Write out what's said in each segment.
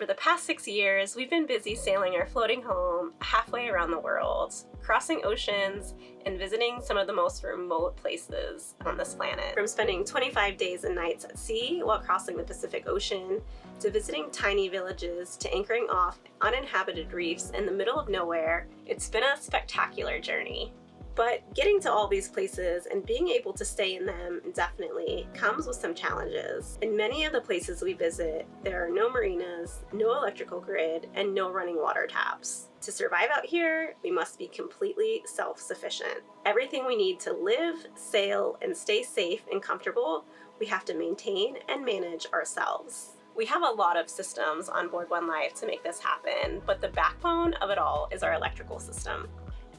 For the past 6 years, we've been busy sailing our floating home halfway around the world, crossing oceans and visiting some of the most remote places on this planet. From spending 25 days and nights at sea while crossing the Pacific Ocean, to visiting tiny villages, to anchoring off uninhabited reefs in the middle of nowhere, it's been a spectacular journey. But getting to all these places and being able to stay in them indefinitely comes with some challenges. In many of the places we visit, there are no marinas, no electrical grid, and no running water taps. To survive out here, we must be completely self-sufficient. Everything we need to live, sail, and stay safe and comfortable, we have to maintain and manage ourselves. We have a lot of systems on board One Life to make this happen, but the backbone of it all is our electrical system.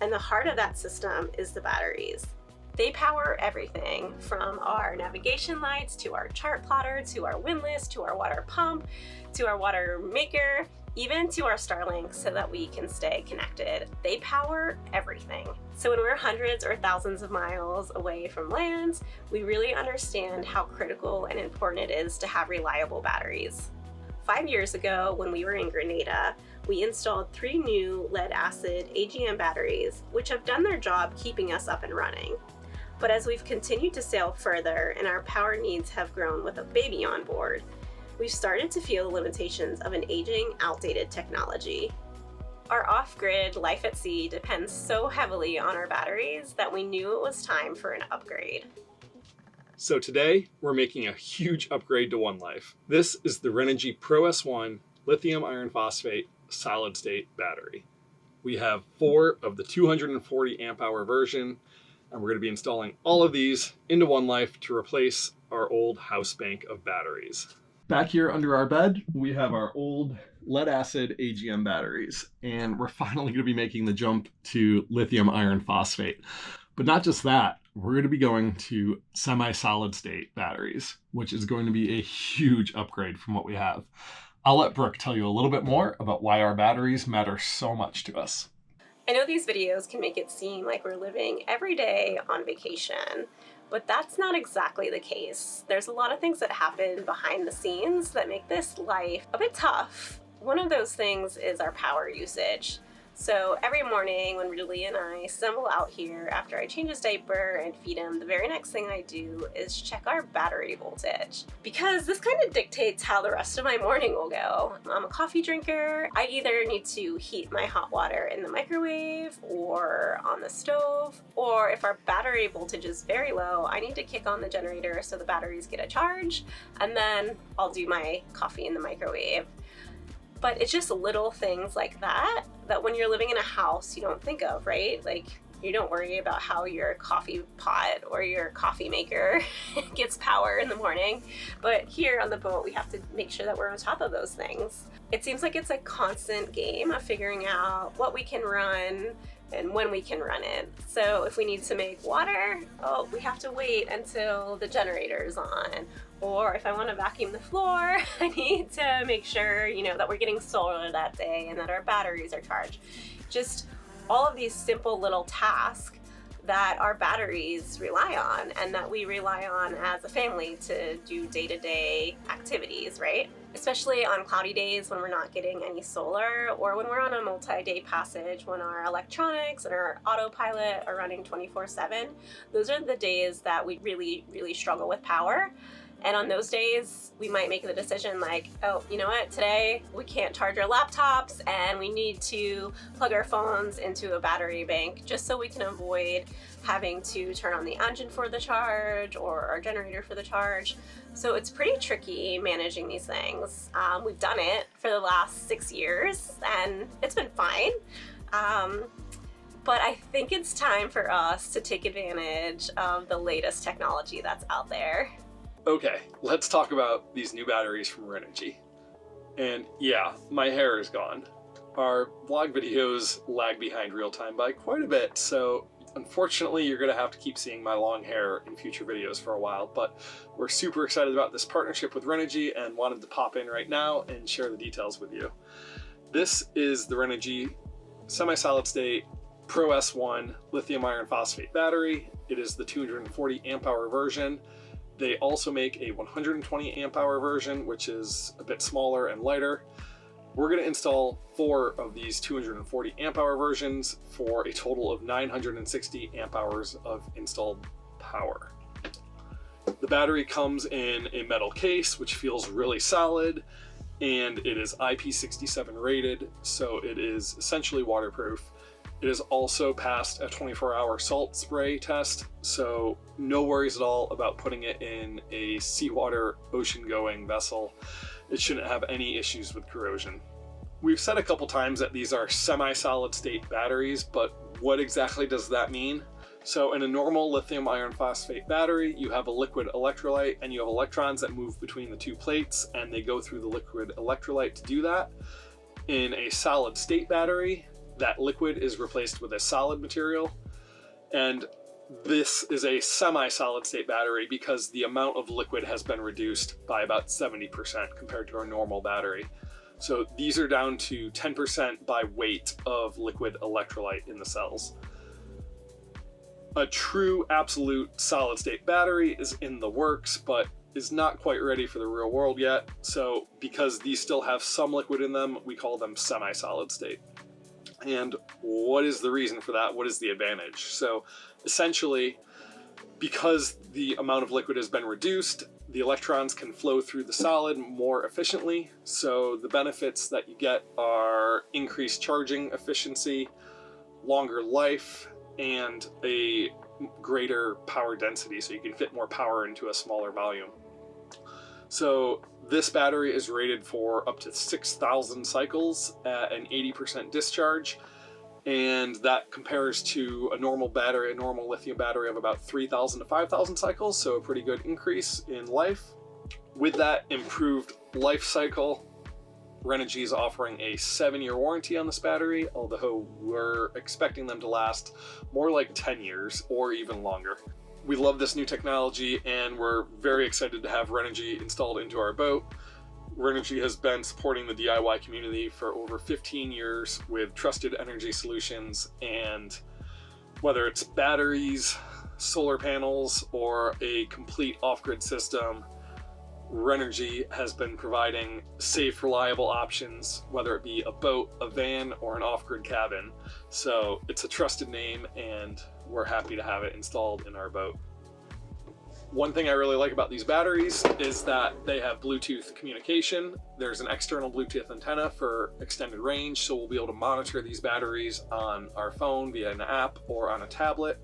And the heart of that system is the batteries. They power everything from our navigation lights, to our chart plotter, to our windlass, to our water pump, to our water maker, even to our Starlink so that we can stay connected. They power everything. So when we're hundreds or thousands of miles away from land, we really understand how critical and important it is to have reliable batteries. 5 years ago, when we were in Grenada, we installed 3 new lead-acid AGM batteries, which have done their job keeping us up and running. But as we've continued to sail further and our power needs have grown with a baby on board, we've started to feel the limitations of an aging, outdated technology. Our off-grid life at sea depends so heavily on our batteries that we knew it was time for an upgrade. So today, we're making a huge upgrade to One Life. This is the Renogy Pro S1 lithium iron phosphate solid state battery. We have 4 of the 240 amp hour version, and we're going to be installing all of these into One Life to replace our old house bank of batteries. Back here under our bed, we have our old lead acid AGM batteries, and we're finally going to be making the jump to lithium iron phosphate. But not just that, we're going to be going to semi-solid state batteries, which is going to be a huge upgrade from what we have. I'll let Brooke tell you a little bit more about why our batteries matter so much to us. I know these videos can make it seem like we're living every day on vacation, but that's not exactly the case. There's a lot of things that happen behind the scenes that make this life a bit tough. One of those things is our power usage. So every morning when Ridley and I stumble out here after I change his diaper and feed him, the very next thing I do is check our battery voltage, because this kind of dictates how the rest of my morning will go. I'm a coffee drinker. I either need to heat my hot water in the microwave or on the stove, or if our battery voltage is very low, I need to kick on the generator so the batteries get a charge, and then I'll do my coffee in the microwave. But it's just little things like that when you're living in a house you don't think of, right? Like, you don't worry about how your coffee pot or your coffee maker gets power in the morning. But here on the boat, we have to make sure that we're on top of those things. It seems like it's a constant game of figuring out what we can run and when we can run it. So if we need to make water, we have to wait until the generator's on. Or if I want to vacuum the floor, I need to make sure, that we're getting solar that day and that our batteries are charged. Just all of these simple little tasks that our batteries rely on and that we rely on as a family to do day-to-day activities, right? Especially on cloudy days when we're not getting any solar, or when we're on a multi-day passage when our electronics and our autopilot are running 24/7. Those are the days that we really, really struggle with power. And on those days, we might make the decision like, you know what, today we can't charge our laptops and we need to plug our phones into a battery bank just so we can avoid having to turn on the engine for the charge or our generator for the charge. So it's pretty tricky managing these things. We've done it for the last 6 years and it's been fine. But I think it's time for us to take advantage of the latest technology that's out there. Okay, let's talk about these new batteries from Renogy. And yeah, my hair is gone. Our vlog videos lag behind real time by quite a bit, so unfortunately you're going to have to keep seeing my long hair in future videos for a while, but we're super excited about this partnership with Renogy and wanted to pop in right now and share the details with you. This is the Renogy semi-solid state Pro S1 lithium iron phosphate battery. It is the 240 amp hour version. They also make a 120 amp hour version, which is a bit smaller and lighter. We're going to install 4 of these 240 amp hour versions for a total of 960 amp hours of installed power. The battery comes in a metal case, which feels really solid, and it is IP67 rated, so it is essentially waterproof. It has also passed a 24-hour salt spray test, so no worries at all about putting it in a seawater, ocean-going vessel. It shouldn't have any issues with corrosion. We've said a couple times that these are semi-solid state batteries, but what exactly does that mean? So in a normal lithium iron phosphate battery, you have a liquid electrolyte and you have electrons that move between the 2 plates, and they go through the liquid electrolyte to do that. In a solid state battery, that liquid is replaced with a solid material, and this is a semi-solid state battery because the amount of liquid has been reduced by about 70% compared to our normal battery. So these are down to 10% by weight of liquid electrolyte in the cells. A true absolute solid state battery is in the works, but is not quite ready for the real world yet. So because these still have some liquid in them, we call them semi-solid state. And what is the reason for that? What is the advantage? So essentially, because the amount of liquid has been reduced, the electrons can flow through the solid more efficiently. So the benefits that you get are increased charging efficiency, longer life, and a greater power density, so you can fit more power into a smaller volume. So this battery is rated for up to 6,000 cycles at an 80% discharge, and that compares to a normal battery, a normal lithium battery of about 3,000 to 5,000 cycles, so a pretty good increase in life. With that improved life cycle, Renogy is offering a 7-year warranty on this battery, although we're expecting them to last more like 10 years or even longer. We love this new technology, and we're very excited to have Renogy installed into our boat. Renogy has been supporting the DIY community for over 15 years with trusted energy solutions, and whether it's batteries, solar panels, or a complete off-grid system, Renogy has been providing safe, reliable options, whether it be a boat, a van, or an off-grid cabin. So it's a trusted name, and we're happy to have it installed in our boat. One thing I really like about these batteries is that they have Bluetooth communication. There's an external Bluetooth antenna for extended range, so we'll be able to monitor these batteries on our phone via an app or on a tablet.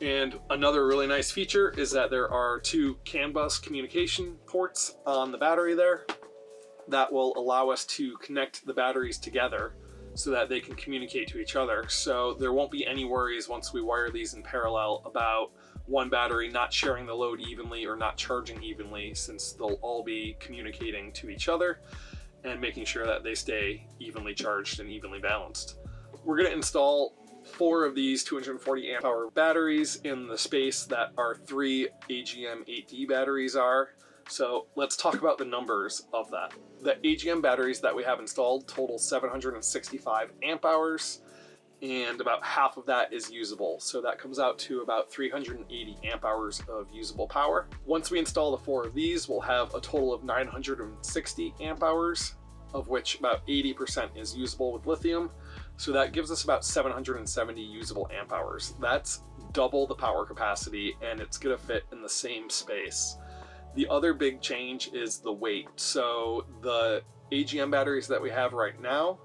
And another really nice feature is that there are 2 CAN bus communication ports on the battery there that will allow us to connect the batteries together so that they can communicate to each other. So there won't be any worries once we wire these in parallel about one battery not sharing the load evenly or not charging evenly, since they'll all be communicating to each other and making sure that they stay evenly charged and evenly balanced. We're going to install 4 of these 240 amp hour batteries in the space that our 3 AGM 8D batteries are. So let's talk about the numbers of that. The AGM batteries that we have installed total 765 amp hours, and about half of that is usable. So that comes out to about 380 amp hours of usable power. Once we install the 4 of these, we'll have a total of 960 amp hours, of which about 80% is usable with lithium. So that gives us about 770 usable amp hours. That's double the power capacity, and it's gonna fit in the same space. The other big change is the weight. So the AGM batteries that we have right now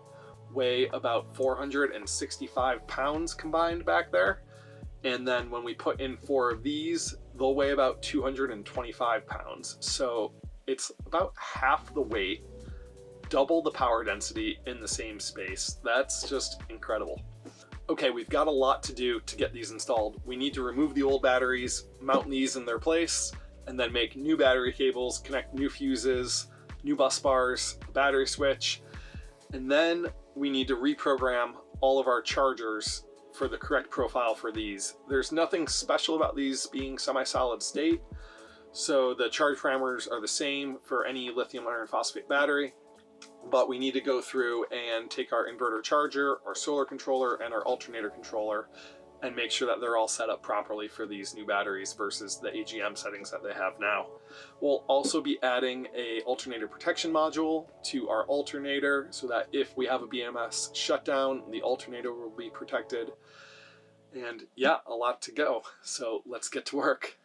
weigh about 465 pounds combined back there. And then when we put in 4 of these, they'll weigh about 225 pounds. So it's about half the weight, double the power density in the same space. That's just incredible. Okay, we've got a lot to do to get these installed. We need to remove the old batteries, mount these in their place, and then make new battery cables, connect new fuses, new bus bars, a battery switch, and then we need to reprogram all of our chargers for the correct profile for these. There's nothing special about these being semi-solid state, so the charge parameters are the same for any lithium iron phosphate battery, but we need to go through and take our inverter charger, our solar controller, and our alternator controller and make sure that they're all set up properly for these new batteries versus the AGM settings that they have now. We'll also be adding a alternator protection module to our alternator so that if we have a BMS shutdown, the alternator will be protected. And yeah, a lot to go. So let's get to work.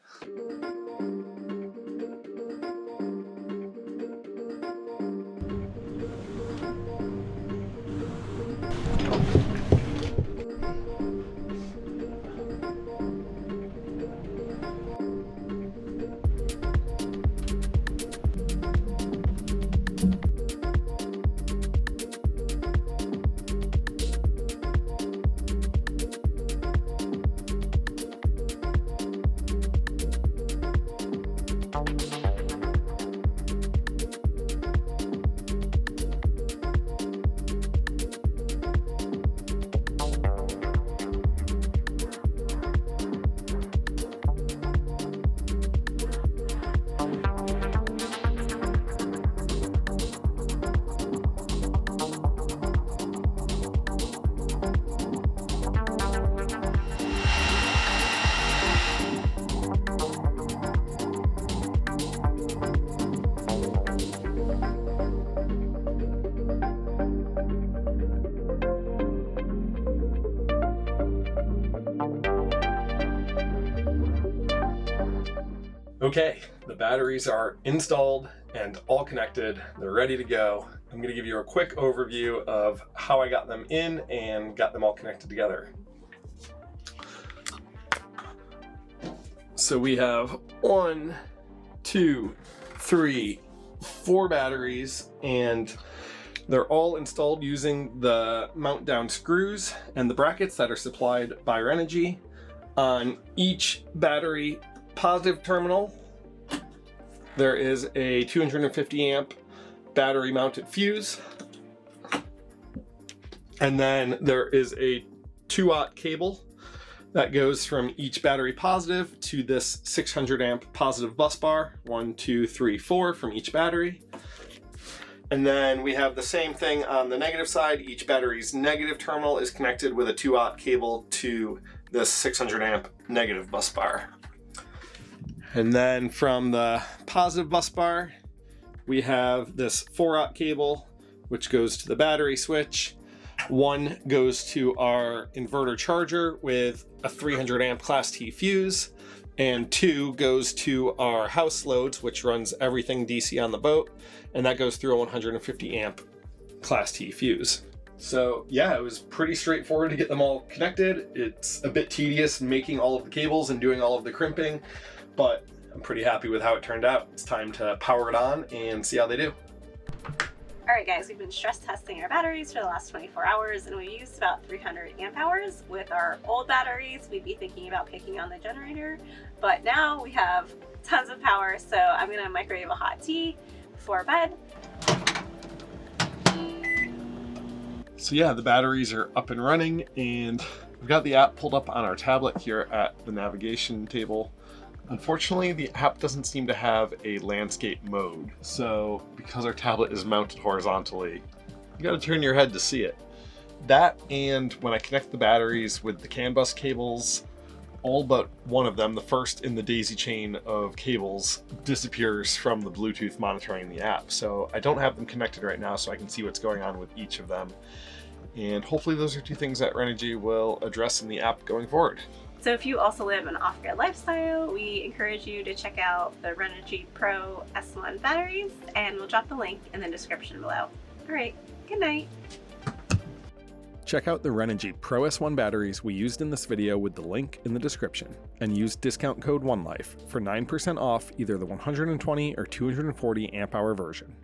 Okay, the batteries are installed and all connected. They're ready to go. I'm going to give you a quick overview of how I got them in and got them all connected together. So we have 1, 2, 3, 4 batteries, and they're all installed using the mount down screws and the brackets that are supplied by Renogy. On each battery positive terminal, there is a 250 amp battery mounted fuse. And then there is a 2-aught cable that goes from each battery positive to this 600 amp positive bus bar, 1, 2, 3, 4 from each battery. And then we have the same thing on the negative side. Each battery's negative terminal is connected with a 2-aught cable to this 600 amp negative bus bar. And then from the positive bus bar, we have this 4-aught cable, which goes to the battery switch. 1 goes to our inverter charger with a 300 amp class T fuse, and 2 goes to our house loads, which runs everything DC on the boat, and that goes through a 150 amp class T fuse. So yeah, it was pretty straightforward to get them all connected. It's a bit tedious making all of the cables and doing all of the crimping, but I'm pretty happy with how it turned out. It's time to power it on and see how they do. All right, guys, we've been stress testing our batteries for the last 24 hours, and we used about 300 amp hours. With our old batteries, we'd be thinking about picking on the generator, but now we have tons of power, so I'm gonna microwave a hot tea before bed. So yeah, the batteries are up and running, and we've got the app pulled up on our tablet here at the navigation table. Unfortunately, the app doesn't seem to have a landscape mode. So because our tablet is mounted horizontally, you gotta turn your head to see it. That, and when I connect the batteries with the CAN bus cables, all but one of them, the first in the daisy chain of cables, disappears from the Bluetooth monitoring the app. So I don't have them connected right now, so I can see what's going on with each of them. And hopefully those are 2 things that Renogy will address in the app going forward. So if you also live an off-grid lifestyle, we encourage you to check out the Renogy Pro S1 batteries, and we'll drop the link in the description below. All right, good night. Check out the Renogy Pro S1 batteries we used in this video with the link in the description, and use discount code ONELIFE for 9% off either the 120 or 240 amp hour version.